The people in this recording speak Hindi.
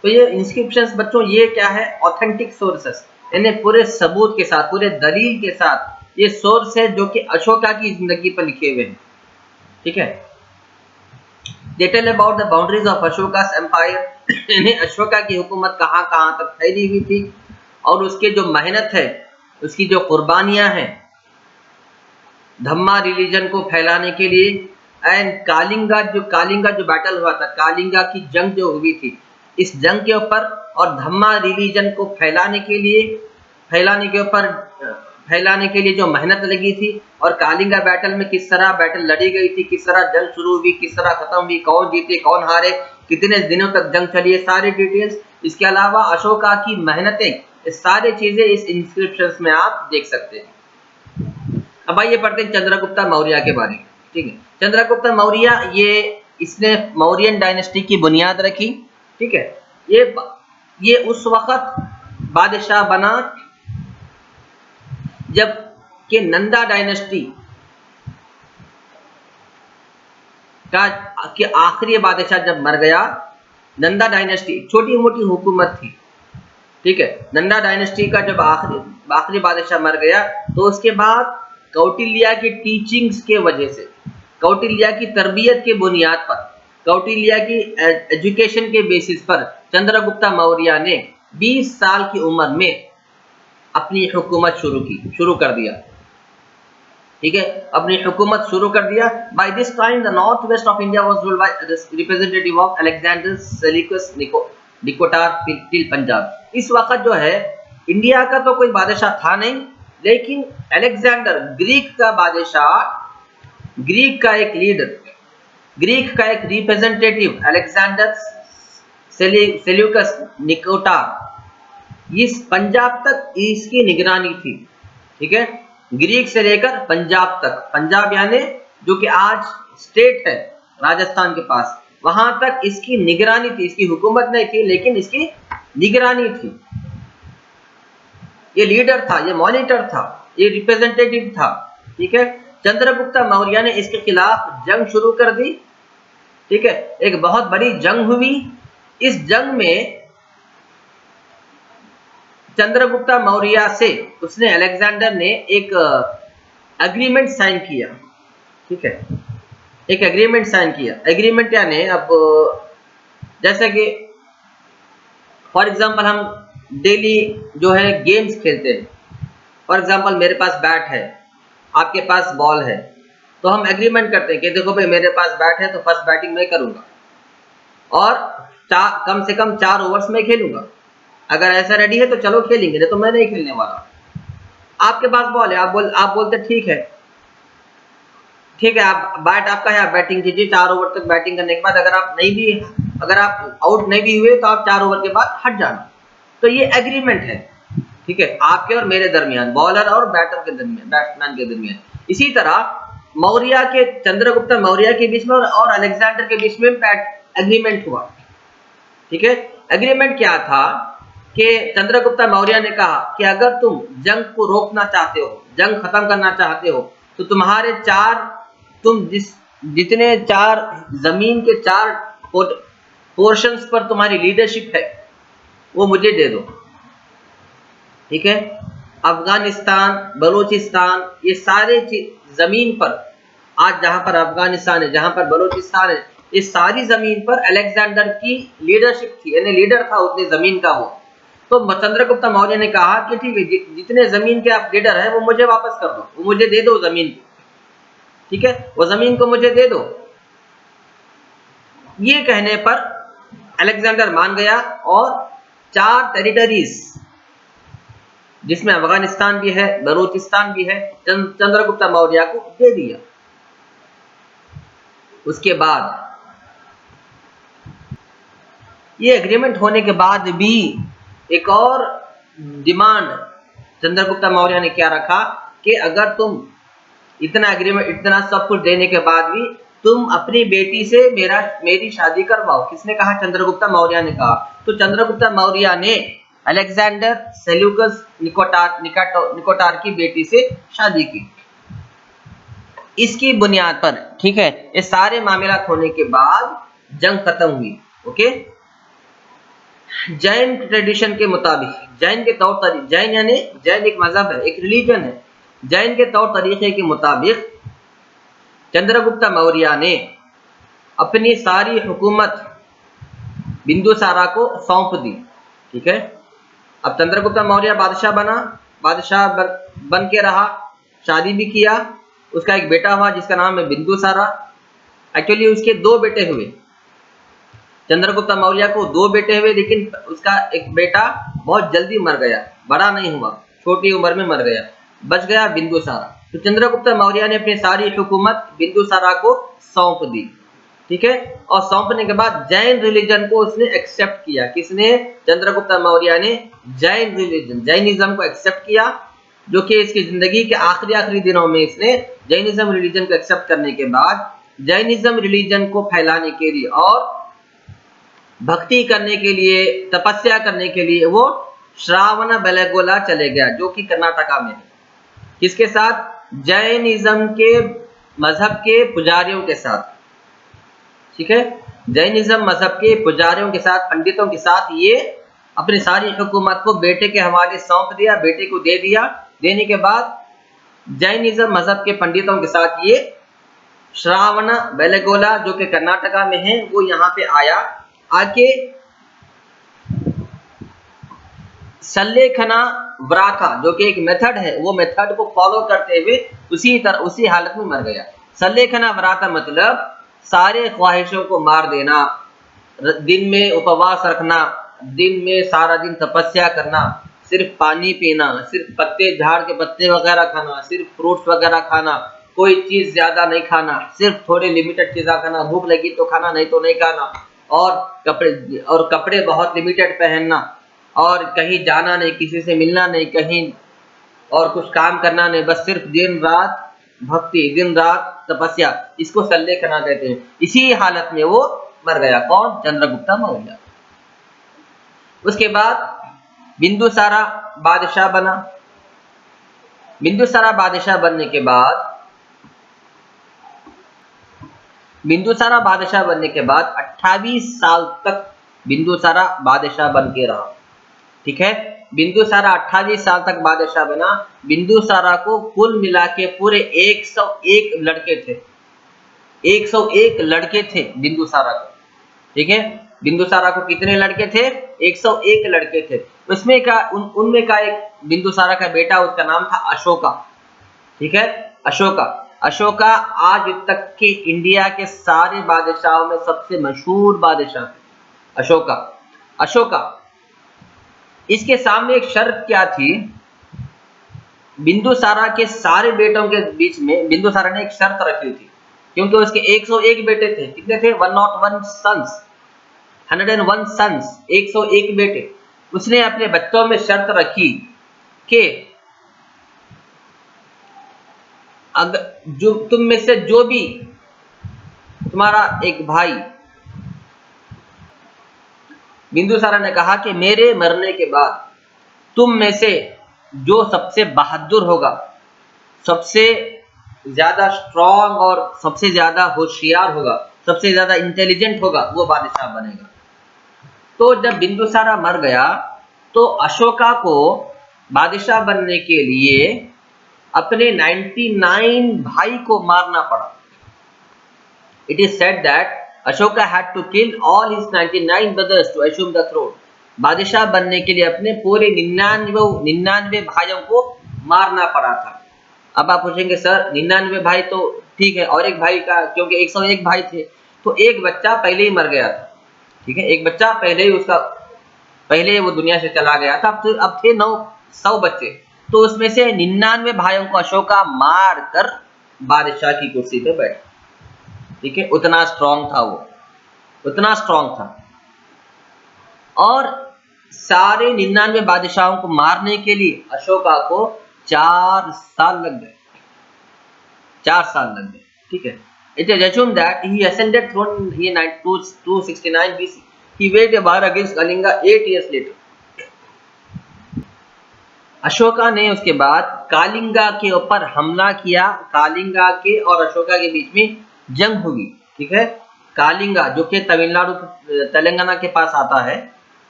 तो ये इंस्क्रिप्शंस बच्चों ये क्या है, ऑथेंटिक सोर्सेस, यानी पूरे सबूत के साथ, पूरे दलील के साथ ये सोर्स है जो कि अशोका की जिंदगी पर लिखे हुए हैं। ठीक है, they tell about the boundaries of Ashoka's empire, यानी अशोका की हुकूमत कहाँ कहाँ तक फैली हुई थी और उसके जो मेहनत है, उसकी जो कुर्बानियां हैं धम्मा रिलीजन को फैलाने के लिए। एंड कालिंगा जो बैटल हुआ था, कालिंगा की जंग जो हुई थी, इस जंग के ऊपर और धम्मा रिलीजन को फैलाने के लिए जो मेहनत लगी थी, और कालिंगा बैटल में किस तरह बैटल लड़ी गई थी, किस तरह जंग शुरू हुई, किस तरह खत्म हुई, कौन जीते कौन हारे, कितने दिनों तक जंग चली, ये सारी डिटेल्स, इसके अलावा अशोका की मेहनतें, ये सारी चीजें इस इंस्क्रिप्शंस में आप देख सकते हैं। अब आइए पढ़ते हैं चंद्रगुप्ता मौर्य के बारे में। ठीक है, चंद्रगुप्ता मौर्य इसने मौर्यन डायनेस्टी की बुनियाद रखी। ठीक है, ये उस वक्त बादशाह बना जब के नंदा डायनेस्टी का के आखिरी बादशाह जब मर गया। नंदा डायनेस्टी छोटी मोटी हुकूमत थी। ठीक है, नंदा डायनेस्टी का जब आखिरी बादशाह मर गया, तो उसके बाद कौटिल्य की टीचिंग्स के वजह से, कौटिल्य की तरबियत के बुनियाद पर, कौटिल्य की एजुकेशन के बेसिस पर चंद्रगुप्ता मौर्य ने 20 साल की उम्र में अपनी हुकूमत शुरू कर दिया। ठीक है, अपनी हुकूमत शुरू कर दिया। By this time the north west of India was ruled by representative of Alexander Seleucus Nicator till Punjab. इस वक्त जो है इंडिया का तो कोई बादशाह था नहीं, लेकिन अलेक्जेंडर ग्रीक का बादशाह, ग्रीक का एक लीडर, ग्रीक का एक रिप्रेजेंटेटिव अलेक्जेंडर सेल्यूकस निकोटार, इस पंजाब तक इसकी निगरानी थी। ठीक है, ग्रीक से लेकर पंजाब तक, पंजाब यानी जो कि आज स्टेट है राजस्थान के पास, वहां तक इसकी निगरानी थी। इसकी हुकूमत नहीं थी, लेकिन इसकी निगरानी थी। ये लीडर था, ये मॉनिटर था, ये रिप्रेजेंटेटिव था। ठीक है, चंद्रगुप्ता मौर्य ने इसके खिलाफ जंग शुरू कर दी। ठीक है, एक बहुत बड़ी जंग हुई। इस जंग में चंद्रगुप्ता मौर्य से उसने अलेक्जेंडर ने एक एग्रीमेंट साइन किया। ठीक है, एक एग्रीमेंट साइन किया। एग्रीमेंट यानी, अब जैसे कि फॉर एग्जांपल हम डेली जो है गेम्स खेलते हैं। फॉर एग्जांपल मेरे पास बैट है, आपके पास बॉल है, तो हम एग्रीमेंट करते हैं कि देखो भाई मेरे पास बैट है तो फर्स्ट बैटिंग मैं करूंगा और कम से कम 4 ओवर्स में खेलूंगा। अगर ऐसा रेडी है तो चलो खेलेंगे, नहीं तो मैं नहीं खेलने वाला। आपके पास बॉल है, आप बोलते ठीक है, ठीक है, आप बैट आपका है, आप बैटिंग कीजिए। 4 ओवर तक बैटिंग करने के बाद अगर आप आउट नहीं भी हुए तो आप 4 ओवर के बाद हट जाना। तो ये एग्रीमेंट है। ठीक है, आपके और मेरे दरमियान, बॉलर और बैटर के दरमियान, बैट्समैन के दरमियान। इसी तरह चंद्रगुप्ता मौर्य के बीच में और अलेक्जेंडर के बीच में एग्रीमेंट हुआ। ठीक है, एग्रीमेंट क्या था कि चंद्रगुप्ता मौर्य ने कहा कि अगर तुम जंग को रोकना चाहते हो, जंग खत्म करना चाहते हो, तो जितने 4 जमीन के 4 पोर्शंस पर तुम्हारी लीडरशिप है वो मुझे दे दो। ठीक है, अफगानिस्तान, बलूचिस्तान, ये सारे जमीन पर, आज जहां पर अफगानिस्तान है, जहां पर बलूचिस्तान है, ये सारी जमीन पर अलेक्जेंडर की लीडरशिप थी, यानी लीडर था उतनी जमीन का वो। तो चंद्रगुप्ता मौर्य ने कहा कि ठीक है, जितने जमीन के आप लीडर हैं वो मुझे वापस कर दो, वो मुझे दे दो जमीन। ठीक है, वो जमीन को मुझे दे दो। ये कहने पर अलेक्जेंडर मान गया और 4 टेरिटरीज, जिसमें अफगानिस्तान भी है, बलूचिस्तान भी है, चंद्रगुप्ता मौर्य को दे दिया। उसके बाद ये एग्रीमेंट होने के बाद भी एक और डिमांड चंद्रगुप्ता मौर्य ने क्या रखा कि अगर तुम इतना एग्रीमेंट, इतना सब कुछ देने के बाद भी तुम अपनी बेटी से मेरी शादी करवाओ। किसने कहा? चंद्रगुप्ता मौर्य ने कहा। तो चंद्रगुप्ता मौर्य ने अलेक्जेंडर सेल्यूकस निकोटार की बेटी से शादी की। इसकी बुनियाद पर, ठीक है, ये सारे मामला होने के बाद जंग खत्म हुई। ओके, जैन ट्रेडिशन के मुताबिक, जैन के तौर तरीके, जैन यानी जैन एक मजहब है, एक रिलीजन है, जैन के तौर तरीके के मुताबिक चंद्रगुप्त मौर्य ने अपनी सारी हुकूमत बिंदुसारा को सौंप दी। ठीक है, अब चंद्रगुप्त मौर्य बादशाह बना, बादशाह बन के रहा, शादी भी किया, उसका एक बेटा हुआ जिसका नाम है बिंदुसारा। एक्चुअली उसके दो बेटे हुए, चंद्रगुप्त मौर्य को दो बेटे हुए, लेकिन उसका एक बेटा बहुत जल्दी मर गया, बड़ा नहीं हुआ, छोटी उम्र में मर गया, बच गया बिंदुसारा। तो चंद्रगुप्त मौर्य ने अपनी सारी हुकूमत बिंदुसारा को सौंप दी। ठीक है, और सौंपने के बाद जैन रिलीजन को उसने एक्सेप्ट किया। किसने? चंद्रगुप्त मौर्य ने जैन रिलीजन, जैनिज्म को एक्सेप्ट किया, जो कि इसकी जिंदगी के आखिरी दिनों में इसने जैनिज्म रिलीजन को एक्सेप्ट करने के बाद जैनिज्म रिलीजन को फैलाने के लिए और भक्ति करने के लिए, तपस्या करने के लिए वो श्रावण बेलगोला चले गया, जो कि कर्नाटका में है। किसके साथ? जैनिज्म के मजहब के पुजारियों के साथ। ठीक है, जैनिज्म मजहब के पुजारियों के साथ, पंडितों के साथ ये अपनी सारी हुकूमत को बेटे के हवाले सौंप दिया, बेटे को दे दिया। देने के बाद जैनिज्म मजहब के पंडितों के साथ ये श्रावण बेलगोला, जो कि कर्नाटका में है, वो यहाँ पे आया। आके सल्लेखना व्राथा, जो कि एक मेथड है, वो मेथड को फॉलो करते हुए उसी हालत में मर गया। सल्लेखना व्राथा मतलब सारे ख्वाहिशों को मार देना, दिन में उपवास रखना, दिन में सारा दिन तपस्या करना, सिर्फ पानी पीना, सिर्फ पत्ते, झाड़ के पत्ते वगैरह खाना, सिर्फ फ्रूट्स वगैरह खाना, कोई चीज ज्यादा नहीं खाना, सिर्फ थोड़े लिमिटेड चीज़ें खाना, भूख लगी तो खाना, नहीं तो नहीं खाना, और कपड़े बहुत लिमिटेड पहनना, और कहीं जाना नहीं, किसी से मिलना नहीं, कहीं और कुछ काम करना नहीं, बस सिर्फ दिन रात भक्ति, दिन रात तपस्या, इसको सल्लेखना कहते हैं। इसी हालत में वो मर गया। कौन? चंद्रगुप्त मौर्य। उसके बाद बिंदुसारा बादशाह बना। बिंदुसारा बादशाह बनने के बाद 28 साल तक बिंदुसारा बादशाह बन के रहा। ठीक है, बिंदुसारा 28 साल तक बादशाह बना। बिंदुसारा को कुल मिला के पूरे 101 लड़के थे। 101 लड़के थे बिंदुसारा को। ठीक है, बिंदुसारा को कितने लड़के थे? 101 लड़के थे। उसमें का उनमें का एक बिंदुसारा का बेटा, उसका नाम था अशोका। ठीक है, अशोका आज तक के इंडिया के सारे बादशाहों में सबसे मशहूर बादशाह थे। अशोका इसके सामने एक शर्त क्या थी? बिंदुसारा के सारे बेटों के बीच में बिंदुसारा ने एक शर्त रखी थी, क्योंकि उसके 101 बेटे थे। कितने थे? 101 सन्स, 101 सन्स, 101 बेटे। उसने अपने बच्चों में शर्त रखी कि अगर जो तुम में से जो भी तुम्हारा एक भाई, बिंदुसारा ने कहा कि मेरे मरने के बाद तुम में से जो सबसे बहादुर होगा, सबसे ज्यादा स्ट्रॉन्ग और सबसे ज्यादा होशियार होगा, सबसे ज्यादा इंटेलिजेंट होगा, वो बादशाह बनेगा। तो जब बिंदुसारा मर गया तो अशोका को बादशाह बनने के लिए अपने 99 भाई को मारना पड़ा। It is said that Ashoka had to kill all his 99 brothers to assume the throne. बादशाह बनने के लिए अपने पूरे 99 भाइयों को मारना पड़ा था। अब आप पूछेंगे सर 99 भाई तो ठीक है, और एक भाई का, क्योंकि 101 भाई थे तो एक बच्चा पहले ही मर गया था। ठीक है, एक बच्चा पहले वो दुनिया से चला गया था। अब थे 900 बच्चे, तो उसमें से 99 भाइयों को अशोका मार कर बादशाह की कुर्सी पे बैठा। ठीक है, उतना स्ट्रांग था वो, उतना स्ट्रांग था। और सारे 99 बादशाहों को मारने के लिए अशोका को 4 साल लग गए। 4 साल लग गए। ठीक है, it is assumed that he ascended throne in year 269 BC. He waged a war against Kalinga 8 years later. Ashoka ने उसके बाद कालिंगा के ऊपर हमला किया। कालिंगा के और अशोका के बीच में जंग हुई। ठीक है, कालिंगा जो कि तमिलनाडु तेलंगाना के पास आता है,